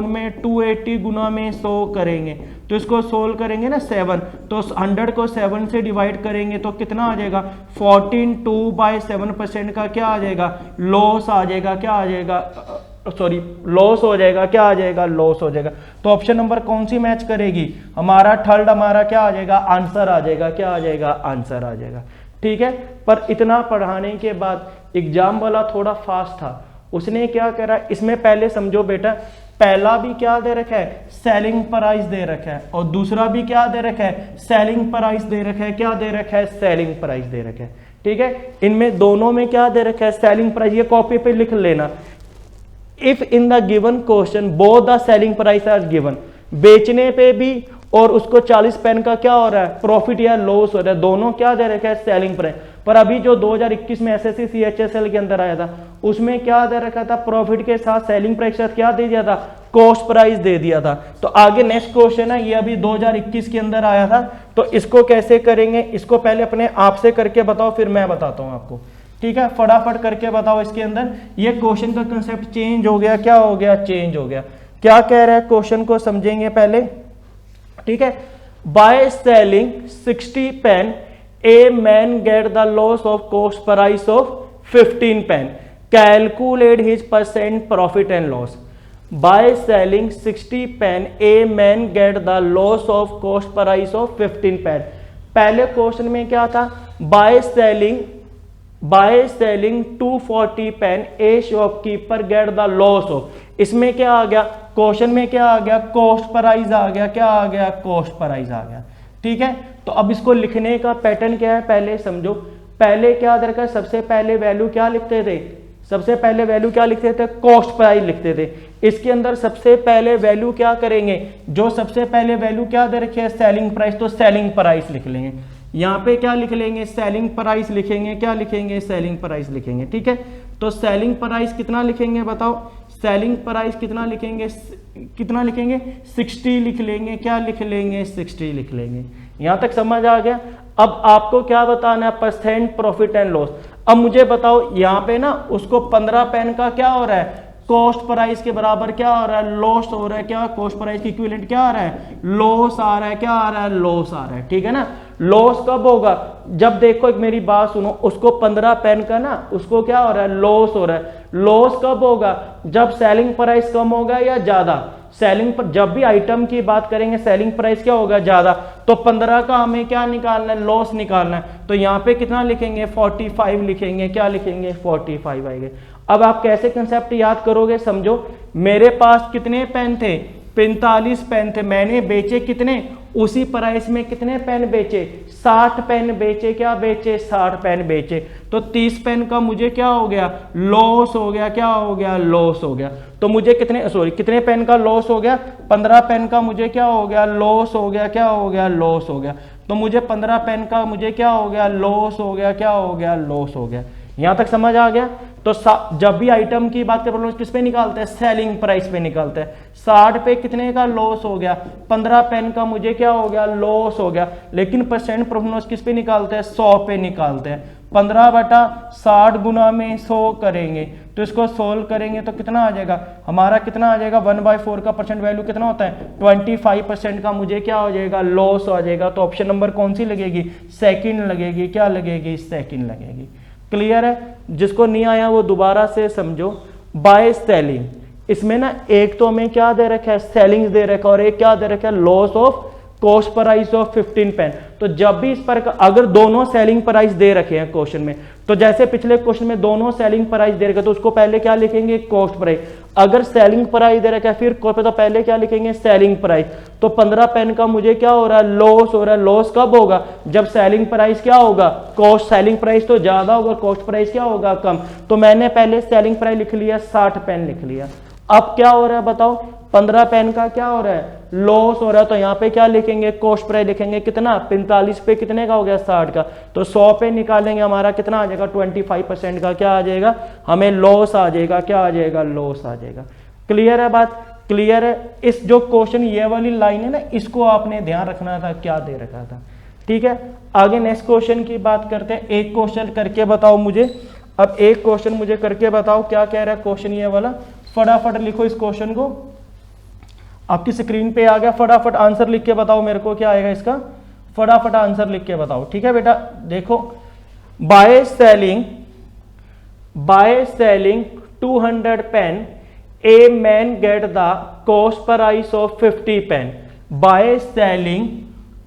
में 280 गुना में 100 करेंगे तो इसको सोल्व करेंगे ना 7, तो 100 को 7 से डिवाइड करेंगे तो कितना आ जाएगा, 14/7% का क्या आ जाएगा, लॉस आ जाएगा। क्या आ जाएगा, सॉरी लॉस हो जाएगा। क्या आ जाएगा, लॉस हो जाएगा। तो ऑप्शन नंबर कौन सी मैच करेगी, हमारा थर्ड, हमारा क्या आ जाएगा, आंसर आ जाएगा। क्या आ जाएगा, आंसर आ जाएगा। ठीक है, पर इतना पढ़ाने के बाद एग्जाम वाला थोड़ा फास्ट था, उसने क्या करा, इसमें पहले समझो बेटा, पहला भी क्या दे रखा है, सेलिंग प्राइस दे रखा है, और दूसरा भी क्या दे रखा है, सेलिंग प्राइस दे रखा है। क्या दे रखा है, सेलिंग प्राइस दे रखा है। ठीक है, इनमें दोनों में क्या दे रखा है, सेलिंग प्राइस। ये कॉपी पे लिख लेना, if in the given question both the selling price are given, बेचने पे भी और उसको 40 पेन का क्या हो रहा है, प्रॉफिट या लॉस हो रहा है, दोनों क्या दे रखा है, सेलिंग प्राइस। पर अभी जो 2021 में एसएससी सीएचएसएल के अंदर आया था उसमें क्या दे रखा था, प्रॉफिट के साथ सेलिंग प्राइस के साथ क्या दे दिया था, कॉस्ट प्राइस दे दिया था। तो आगे नेक्स्ट क्वेश्चन है, ये अभी 2021 के अंदर आया था, तो इसको कैसे करेंगे, इसको पहले अपने आप से करके बताओ, फिर मैं बताता हूं आपको। ठीक है, फटाफट करके बताओ। इसके अंदर ये क्वेश्चन का कंसेप्ट चेंज हो गया। क्या हो गया, चेंज हो गया। क्या कह रहा है, क्वेश्चन को समझेंगे पहले। ठीक है, by selling 60 pen a man get the loss of cost price of 15 pen, calculate his percent profit and loss. By selling 60 pen a man get the loss of cost price of 15 pen. पहले question में क्या था, by selling 240 pen a shopkeeper get the loss of. इसमें क्या आ गया, question में क्या आ गया, कॉस्ट प्राइस आ गया। क्या आ गया, कॉस्ट प्राइस आ गया। ठीक है। तो अब इसको लिखने का पैटर्न क्या है पहले समझो। पहले क्या दरकार, सबसे पहले वैल्यू क्या लिखते थे, सबसे पहले वैल्यू क्या लिखते थे, कॉस्ट प्राइस लिखते थे। इसके अंदर सबसे पहले वैल्यू क्या करेंगे, जो सबसे पहले वैल्यू क्या दे रखी है, सेलिंग प्राइस, तो सेलिंग प्राइस लिख लेंगे। यहाँ पे क्या लिख लेंगे, सेलिंग प्राइस लिखेंगे, क्या लिखेंगे, सेलिंग प्राइस लिखेंगे, ठीक है। तो सेलिंग प्राइस कितना लिखेंगे बताओ, सेलिंग प्राइस कितना लिखेंगे, कितना लिखेंगे, 60 लिख लेंगे, क्या लिख लेंगे, 60 लिख लेंगे। यहां तक समझ आ गया। अब आपको क्या बताना है, परसेंट प्रॉफिट एंड लॉस। अब मुझे बताओ यहाँ पे ना उसको 15 पेन का क्या हो रहा है, कॉस्ट प्राइस के बराबर क्या हो रहा है, लॉस हो रहा है, क्या कॉस्ट प्राइस की इक्विवेलेंट क्या आ रहा है, लॉस आ रहा है, क्या आ रहा है, लॉस आ रहा है, ठीक है ना। लॉस कब होगा, जब देखो एक मेरी बात सुनो, उसको 15 पेन का ना उसको क्या हो रहा है, लॉस हो रहा है। लॉस कब होगा, जब सेलिंग प्राइस कम होगा या ज्यादा, सेलिंग पर जब भी आइटम की बात करेंगे सेलिंग प्राइस क्या होगा, ज्यादा। तो 15 का हमें क्या निकालना है, लॉस निकालना है। तो यहाँ पे कितना लिखेंगे, 45 लिखेंगे, क्या लिखेंगे, 45 आएंगे। अब आप कैसे कंसेप्ट याद करोगे समझो। मेरे पास कितने पेन थे, 45 पेन थे, मैंने बेचे कितने, उसी प्राइस में कितने पेन बेचे, 60 पेन बेचे, क्या बेचे, 60 पेन बेचे। तो 30 पेन का मुझे क्या हो गया, लॉस हो गया, क्या हो गया, लॉस हो गया। तो मुझे कितने पेन का लॉस हो गया, 15 पेन का मुझे क्या हो गया, लॉस हो गया, क्या हो गया, लॉस हो गया। तो मुझे 15 पेन का मुझे क्या हो गया, लॉस हो गया, क्या हो गया, लॉस हो गया। यहां तक समझ आ गया। तो जब भी आइटम की बात करें किस पे निकालते हैं, सेलिंग प्राइस पे निकालते हैं। 60 पे कितने का लॉस हो गया, 15 पेन का मुझे क्या हो गया, लॉस हो गया। लेकिन परसेंट प्रॉफिट लॉस किस पे निकालते हैं, 100 पे निकालते हैं। 15/60 गुना में 100 करेंगे, तो इसको सोल्व करेंगे तो कितना आ जाएगा हमारा, कितना आ जाएगा, 1/4 का परसेंट वैल्यू कितना होता है, 25% का मुझे क्या हो जाएगा, लॉस आ जाएगा। तो ऑप्शन नंबर कौन सी लगेगी, सेकंड लगेगी, क्या लगेगी, सेकंड लगेगी। क्लियर है, जिसको नहीं आया वो दोबारा से समझो। बाय सेलिंग, इसमें ना एक तो हमें क्या दे रखा है, सेलिंग दे रखा है, और एक क्या दे रखा है, loss of cost price of 15 pen. तो जब भी इस पर अगर दोनों सेलिंग प्राइस दे रखे हैं क्वेश्चन में, तो जैसे पिछले क्वेश्चन में दोनों सेलिंग प्राइस दे रखे, तो उसको पहले क्या लिखेंगे, कॉस्ट प्राइस। अगर सेलिंग प्राइस दे रखा है फिर पे, तो पहले क्या लिखेंगे, सेलिंग प्राइस। तो 15 पेन का मुझे क्या हो रहा है, लॉस हो रहा है। लॉस कब होगा, जब सेलिंग प्राइस क्या होगा, कॉस्ट, सेलिंग प्राइस तो ज्यादा होगा, कॉस्ट प्राइस क्या होगा, कम। तो मैंने पहले सेलिंग प्राइस लिख लिया, 60 पेन लिख लिया। अब क्या हो रहा है बताओ, 15 पेन का क्या हो रहा है, लॉस हो रहा है। तो यहाँ पे क्या लिखेंगे, कॉस्ट प्राइस लिखेंगे, कितना, 45 पे कितने का हो गया, 60 का। तो 100 पे निकालेंगे, हमारा कितना आ जाएगा, 25% का क्या आ जाएगा, हमें लॉस आ जाएगा, क्या आ जाएगा, लॉस आ जाएगा। क्लियर है बात, क्लियर है। इस जो क्वेश्चन ये वाली लाइन है ना, इसको आपने ध्यान रखना था, क्या दे रखा था, ठीक है। आगे नेक्स्ट क्वेश्चन की बात करते हैं। एक क्वेश्चन करके बताओ मुझे, अब एक क्वेश्चन मुझे करके बताओ क्या कह रहा है क्वेश्चन ये वाला। फटाफट लिखो इस क्वेश्चन को, आपकी स्क्रीन पे आ गया। फटाफट आंसर लिख के बताओ मेरे को क्या आएगा इसका, फटाफट आंसर लिख के बताओ, ठीक है बेटा। देखो, by selling 200 pen, a man get the cost price of 50 pen. By selling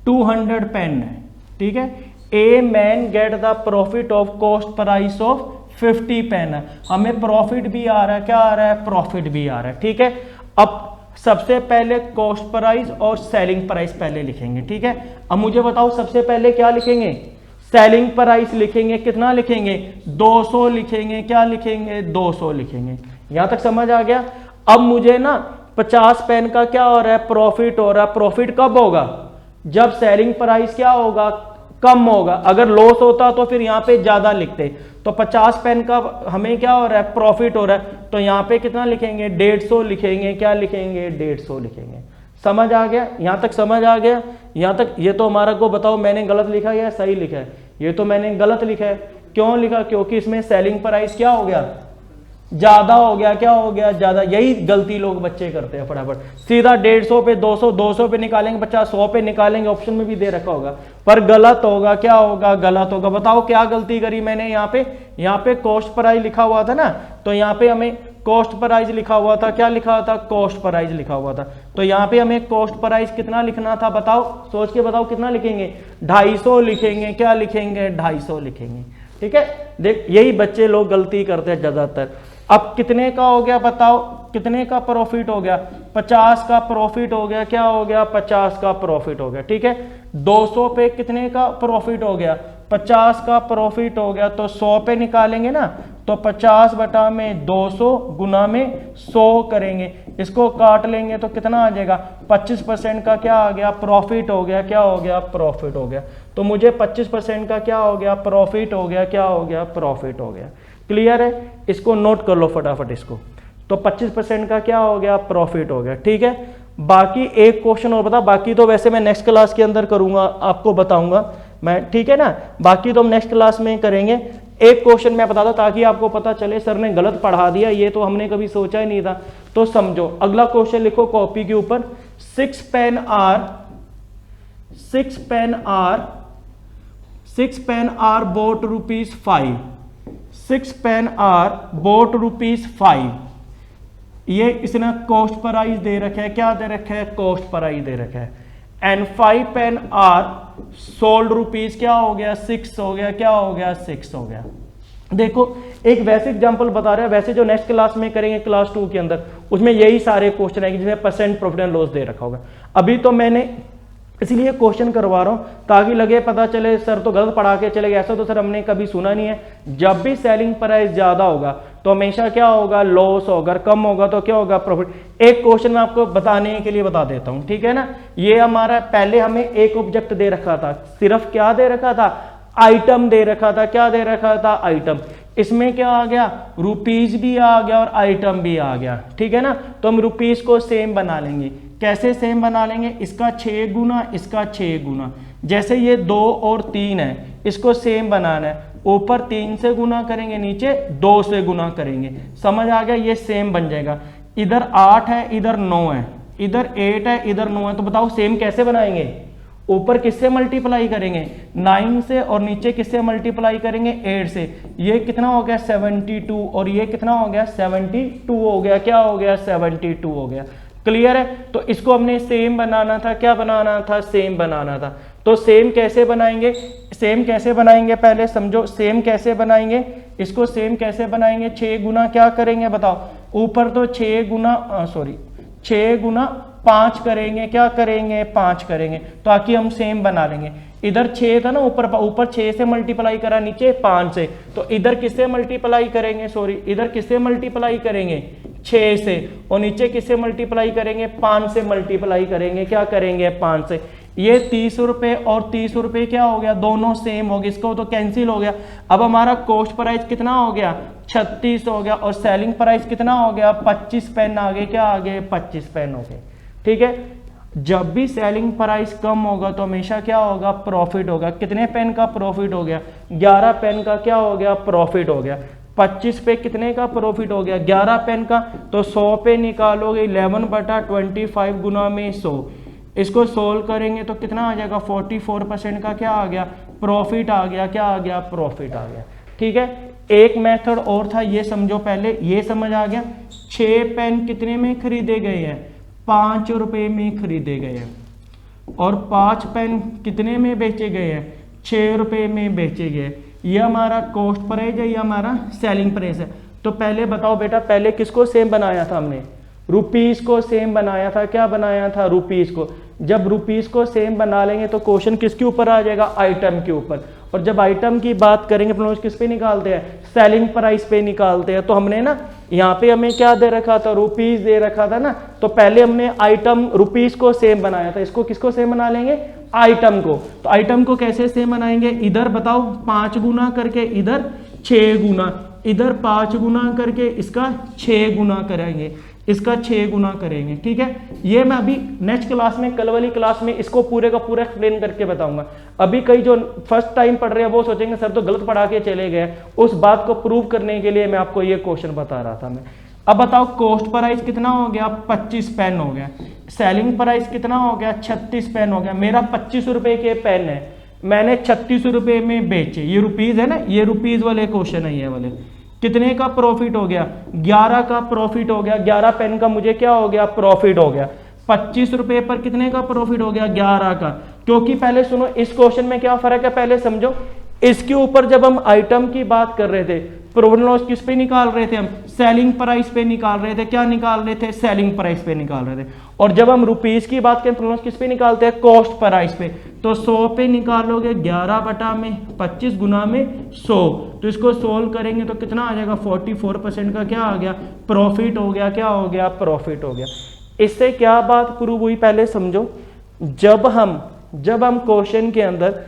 200 pen है, ठीक है, a man get the profit of cost price of 50 pen है। हमें प्रॉफिट भी आ रहा है, क्या आ रहा है, प्रॉफिट भी आ रहा है, ठीक है। अब सबसे पहले कॉस्ट प्राइस और सेलिंग प्राइस पहले लिखेंगे, ठीक है। अब मुझे बताओ सबसे पहले क्या लिखेंगे, सेलिंग प्राइस लिखेंगे, कितना लिखेंगे, 200 लिखेंगे, क्या लिखेंगे, 200 लिखेंगे। यहां तक समझ आ गया। अब मुझे ना 50 पेन का क्या हो रहा है, प्रॉफिट हो रहा है। प्रॉफिट कब होगा, जब सेलिंग प्राइस क्या होगा, कम होगा। अगर लॉस होता तो फिर यहाँ पे ज्यादा लिखते। तो 50 पेन का हमें क्या हो रहा है, प्रॉफिट हो रहा है। तो यहाँ पे कितना लिखेंगे, 150 लिखेंगे, क्या लिखेंगे, 150 लिखेंगे। समझ आ गया, यहाँ तक समझ आ गया। यहाँ तक ये तो हमारा को बताओ मैंने गलत लिखा है या सही लिखा है, ये तो मैंने गलत लिखा है। क्यों लिखा, क्योंकि इसमें सेलिंग प्राइस क्या हो गया, ज्यादा हो गया, क्या हो गया, ज्यादा। यही गलती लोग बच्चे करते हैं, फटाफट सीधा 150 पे 200, 200 पे निकालेंगे 50, 100 पे निकालेंगे, ऑप्शन में भी दे रखा होगा, पर गलत होगा, क्या होगा, गलत होगा। बताओ क्या गलती करी मैंने, यहाँ पे कॉस्ट प्राइस लिखा हुआ था ना, तो यहाँ पे हमें कॉस्ट प्राइस लिखा हुआ था, क्या लिखा था, कॉस्ट प्राइस लिखा हुआ था। तो यहाँ पे हमें कॉस्ट प्राइस कितना लिखना था, बताओ, सोच के बताओ कितना लिखेंगे, 250 लिखेंगे, क्या लिखेंगे, 250 लिखेंगे, ठीक है। देख यही बच्चे लोग गलती करते हैं ज्यादातर। अब कितने का हो गया बताओ, कितने का प्रॉफिट हो गया, 50 का प्रॉफिट हो गया, क्या हो गया 50 का प्रॉफिट हो गया, ठीक है। 200 पे कितने का प्रॉफिट हो गया, 50 का प्रॉफिट हो गया, तो 100 पे निकालेंगे ना, तो 50 बटा में 200 गुना में 100 करेंगे, इसको काट लेंगे तो कितना आ जाएगा, 25% का क्या आ गया प्रॉफिट हो गया, क्या हो गया प्रॉफिट हो गया। तो मुझे 25% का क्या हो गया प्रॉफिट हो गया, क्या हो गया प्रॉफिट हो गया। क्लियर है, इसको नोट कर लो फटाफट इसको। तो 25% का क्या हो गया प्रॉफिट हो गया, ठीक है। बाकी एक क्वेश्चन और बता, बाकी तो वैसे मैं नेक्स्ट क्लास के अंदर करूंगा, आपको बताऊंगा मैं, ठीक है ना, बाकी तो हम नेक्स्ट क्लास में करेंगे। एक क्वेश्चन मैं बताता ताकि आपको पता चले सर ने गलत पढ़ा दिया, ये तो हमने कभी सोचा ही नहीं था। तो समझो, अगला क्वेश्चन लिखो कॉपी के ऊपर, 6 pen are bought ₹5, 6 pen are bought ₹5, ये इसने कॉस्ट प्राइस दे रखा है, क्या दे रखा है कॉस्ट प्राइस दे रखा है। एंड 5 पेन आर सोल्ड ₹, क्या हो गया 6 हो गया, क्या हो गया 6 हो गया। देखो एक वैसे एग्जांपल बता रहे हैं, वैसे जो नेक्स्ट क्लास में करेंगे क्लास 2 के अंदर, उसमें यही सारे क्वेश्चन आएंगे जिसमें परसेंट प्रॉफिट एंड लॉस दे रखा होगा। अभी तो मैंने इसलिए क्वेश्चन करवा रहा हूं ताकि लगे पता चले सर तो गलत पढ़ा के चले गए, ऐसा तो सर हमने कभी सुना नहीं है। जब भी सेलिंग प्राइस ज्यादा होगा तो हमेशा क्या होगा लॉस होगा, अगर कम होगा तो क्या होगा प्रॉफिट। एक क्वेश्चन मैं आपको बताने के लिए बता देता हूं, ठीक है ना। ये हमारा पहले हमें एक ऑब्जेक्ट दे रखा था, सिर्फ क्या दे रखा था आइटम दे रखा था, क्या दे रखा था आइटम। इसमें क्या आ गया ₹, भी आ गया और आइटम भी आ गया, ठीक है ना। तो हम ₹, को सेम बना लेंगे। कैसे सेम बना लेंगे, इसका 6 गुना, इसका 6 गुना। जैसे ये 2 और 3 है, इसको सेम बनाना है, ऊपर 3 से गुना करेंगे, नीचे 2 से गुना करेंगे, समझ आ गया, ये सेम बन जाएगा। इधर 8 है, इधर 9 है, इधर 8 है, इधर 9 है, तो बताओ सेम कैसे बनाएंगे। ऊपर किससे मल्टीप्लाई करेंगे 9 से, और नीचे किससे मल्टीप्लाई करेंगे 8 से। ये कितना हो गया 72, और ये कितना हो गया 72 हो गया, क्या हो गया 72 हो गया। क्लियर है, तो इसको हमने सेम बनाना था, क्या बनाना था सेम बनाना था। तो सेम कैसे बनाएंगे, सेम कैसे बनाएंगे पहले समझो, सेम कैसे बनाएंगे, इसको सेम कैसे बनाएंगे, 6 गुना क्या करेंगे बताओ, ऊपर तो 6 गुना 5 करेंगे, क्या करेंगे 5 करेंगे, ताकि हम सेम बना लेंगे। इधर 6 था ना, ऊपर 6 से मल्टीप्लाई करा, नीचे 5 से, तो इधर किससे मल्टीप्लाई करेंगे, इधर किससे मल्टीप्लाई करेंगे 6 से, और नीचे किससे मल्टीप्लाई करेंगे 5 से मल्टीप्लाई करेंगे, क्या करेंगे 5 से। ये 30 रुपए और 30 रुपए क्या हो गया, दोनों सेम हो गए, इसको तो कैंसिल हो गया। अब हमारा कॉस्ट प्राइस कितना हो गया 36 हो गया, और सेलिंग प्राइस कितना हो गया 25 पेन आ गए, क्या आ गए 25 पेन हो गए, ठीक है। जब भी सेलिंग प्राइस कम होगा तो हमेशा क्या होगा प्रॉफिट होगा। कितने पेन का प्रॉफिट हो गया 11 पेन का क्या हो गया प्रॉफिट हो गया। 25 पे कितने का प्रॉफिट हो गया 11 पेन का, तो 100 पे निकालोगे 11/25 गुना में 100, इसको सोल्व करेंगे तो कितना आ जाएगा 44% का क्या आ गया प्रॉफिट आ गया, क्या आ गया प्रॉफिट आ गया, ठीक है। एक मेथड और था, ये समझो पहले, ये समझ आ गया। 6 पेन कितने में खरीदे गए हैं 5 रुपए में खरीदे गए हैं, और 5 पेन कितने में बेचे गए हैं 6 रुपए में बेचे गए। ये हमारा कॉस्ट प्राइस है, ये हमारा सेलिंग प्राइस है। तो पहले बताओ बेटा, पहले किसको सेम बनाया था हमने, ₹, को सेम बनाया था, क्या बनाया था ₹। को। जब ₹, को सेम बना लेंगे तो क्वेश्चन किसके ऊपर आ जाएगा आइटम के ऊपर, और जब आइटम की बात करेंगे अपन किस पे निकालते हैं सेलिंग प्राइस पे निकालते हैं। तो हमने ना यहाँ पे हमें क्या दे रखा था ₹, दे रखा था ना, तो पहले हमने आइटम ₹, को सेम बनाया था, इसको किसको सेम बना लेंगे आइटम को। तो आइटम को कैसे सेम बनाएंगे, इधर बताओ 5 गुना करके, इधर 6 गुना, इधर 5 गुना करके, इसका 6 गुना करेंगे, इसका 6 गुना करेंगे, ठीक है। ये मैं अभी नेक्स्ट क्लास में, कल वाली क्लास में इसको पूरे का पूरा एक्सप्लेन करके बताऊंगा। अभी कई जो फर्स्ट टाइम पढ़ रहे हैं वो सोचेंगे सर तो गलत पढ़ा के चले गए, उस बात को प्रूव करने के लिए मैं आपको ये क्वेश्चन बता रहा था मैं। अब बताओ कॉस्ट प्राइस कितना हो गया 25 पेन हो गया, सेलिंग प्राइस कितना हो गया 36 पेन हो गया। मेरा 25 रुपए के पेन है, मैंने 36 रुपए में बेचे, ये ₹, है ना, ये ₹, वाले क्वेश्चन है ये वाले। कितने का प्रॉफिट हो गया 11 का प्रॉफिट हो गया, 11 पेन का मुझे क्या हो गया प्रॉफिट हो गया। 25 रुपए पर कितने का प्रॉफिट हो गया 11 का। क्योंकि पहले सुनो इस क्वेश्चन में क्या फर्क है पहले समझो। इसके ऊपर जब हम आइटम की बात कर रहे थे प्रोविजन लॉस किस पे निकाल रहे थे हम, सेलिंग प्राइस पे निकाल रहे थे। क्या निकाल रहे थे, सेलिंग प्राइस पे निकाल रहे थे। और जब हम रुपीस की बात करें, प्रोविजन लॉस किस पे निकालते हैं, कॉस्ट प्राइस पे। तो 100 पे निकालोगे 11/25 गुना में 100, तो इसको सोल्व करेंगे तो कितना आ जाएगा, 44% का क्या आ गया, प्रॉफिट हो गया। क्या हो गया, प्रॉफिट हो गया। इससे क्या बात प्रूव हुई, पहले समझो। जब हम क्वेश्चन के अंदर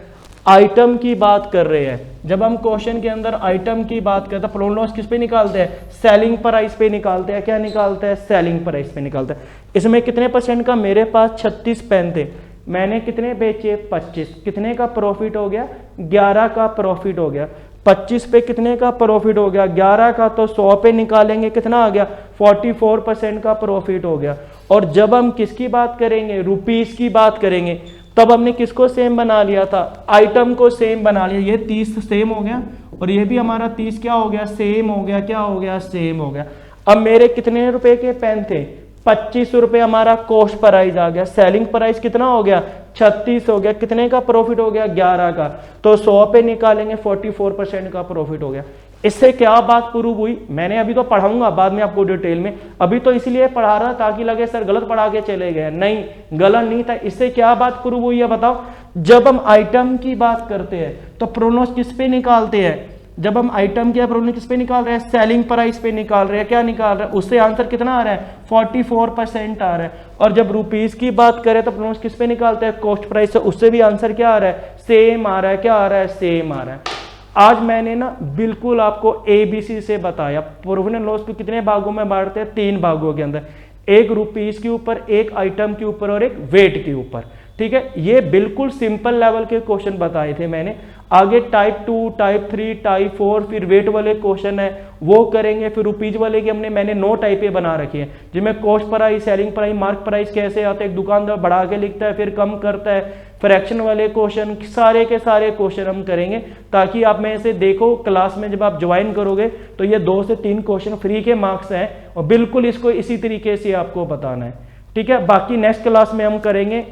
आइटम की बात कर रहे हैं, जब हम क्वेश्चन के अंदर आइटम की बात करते हैं, प्रोविजन लॉस किस पे निकालते हैं, सेलिंग प्राइस पे निकालते हैं। क्या निकालते हैं, सेलिंग प्राइस पे निकालते हैं। इसमें कितने परसेंट का, मेरे पास 36 पेन थे, मैंने कितने बेचे, 25। कितने का प्रॉफिट हो गया, 11 का प्रॉफिट हो गया। 25 पे कितने का प्रॉफिट हो गया, 11 का। तो 100 पे निकालेंगे कितना आ गया, 44% का प्रॉफिट हो गया। और जब हम किसकी बात करेंगे, रुपीस की बात करेंगे, तब हमने किसको सेम बना लिया था, आइटम को सेम बना लिया। ये 30 सेम हो गया और ये भी हमारा 30 क्या हो गया, सेम हो गया। क्या हो गया, सेम हो गया। अब मेरे कितने रुपए के पेन थे, 25 रुपए हमारा कॉस्ट प्राइस आ गया। सेलिंग प्राइस कितना हो गया, 36 हो गया। कितने का प्रॉफिट हो गया, 11 का। तो 100 पे निकालेंगे 44% का प्रॉफिट हो गया। इससे क्या बात प्रूव हुई, मैंने अभी तो पढ़ाऊंगा बाद में आपको डिटेल में, अभी तो इसलिए पढ़ा रहा ताकि लगे सर गलत पढ़ा के चले गए। नहीं, गलत नहीं था। इससे क्या बात प्रूव हुई है बताओ। जब हम आइटम की बात करते हैं तो प्रोविजन लॉस किस पे निकालते हैं, जब हम आइटम के प्रोविजन किस पे निकाल रहे हैं, सेलिंग प्राइस पे निकाल रहे हैं। क्या निकाल रहे हैं, उससे आंसर कितना आ रहा है, 44% आ रहा है। और जब रुपीस की बात करें तो प्रोविजन किस पे निकालते हैं, कॉस्ट प्राइस से, उससे भी आंसर क्या आ रहा है, सेम आ रहा है। क्या आ रहा है, सेम आ रहा है। आज मैंने ना बिल्कुल आपको ABC से बताया। प्रोविजन लॉस को कितने भागों में बांटते हैं, 3 भागों के अंदर, एक रुपीस के ऊपर, एक आइटम के ऊपर और एक वेट के ऊपर। ठीक है, ये बिल्कुल सिंपल लेवल के क्वेश्चन बताए थे मैंने। आगे टाइप 2, टाइप 3, टाइप 4, फिर वेट वाले क्वेश्चन है वो करेंगे। फिर रुपीज वाले की मैंने 9 टाइपें बना रखी है, जिनमें cost price, selling price, mark price कैसे आते हैं, एक दुकानदार बढ़ा के लिखता है फिर कम करता है, फ्रैक्शन वाले क्वेश्चन, सारे के सारे क्वेश्चन हम करेंगे। ताकि आप में से देखो, क्लास में जब आप ज्वाइन करोगे तो ये 2 से 3 क्वेश्चन फ्री के मार्क्स हैं और बिल्कुल इसको इसी तरीके से आपको बताना है। ठीक है, बाकी नेक्स्ट क्लास में हम करेंगे